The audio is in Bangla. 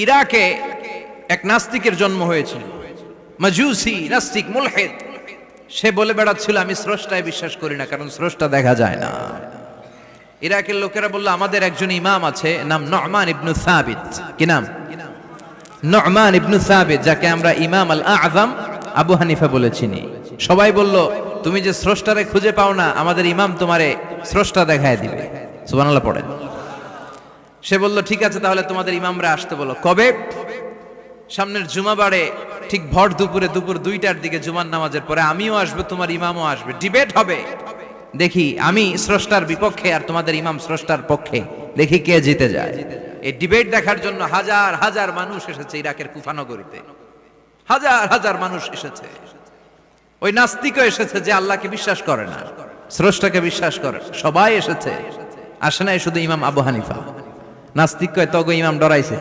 ইরাকে এক নাস্তিকের জন্ম হয়েছিল, মাজুসি নাস্তিক মুলহিদ। সে বলে বেড়াচ্ছিল আমি স্রষ্টায় বিশ্বাস করি না, কারণ স্রষ্টা দেখা যায় না। ইরাকের লোকেরা বলল আমাদের একজন ইমাম আছে, নাম নু'মান ইবনে সাবিত। কি নাম? নু'মান ইবনে সাবিত, যাকে আমরা ইমাম আল আযম আবু হানিফা বলে চিনি। সবাই বলল তুমি যে স্রষ্টারে খুঁজে পাও না, আমাদের ইমাম তোমারে স্রষ্টা দেখায় দিবে। সুবহানাল্লাহ পড়েন। সে বলল ঠিক আছে, তাহলে তোমাদের ইমামরা আসতে বলো। কবে? সামনের জুমাবারে ঠিক ভর দুপুরে, দুপুর 2টার দিকে জুমার নামাজের পরে আমিও আসবো, তোমার ইমামও আসবে, ডিবেট হবে। দেখি আমি স্রষ্টার বিপক্ষে আর তোমাদের ইমাম স্রষ্টার পক্ষে, দেখি কে জিতে যায়। এই ডিবেট দেখার জন্য হাজার হাজার মানুষ এসেছে ইরাকের কুফা নগরীতে। হাজার হাজার মানুষ এসেছে। ওই নাস্তিকও এসেছে যে আল্লাহকে বিশ্বাস করে না, স্রষ্টাকে বিশ্বাস করে। সবাই এসেছে, আসে নাই শুধু ইমাম আবু হানিফা। নাস্তিক কয় তগো ইমাম ডরাইছে।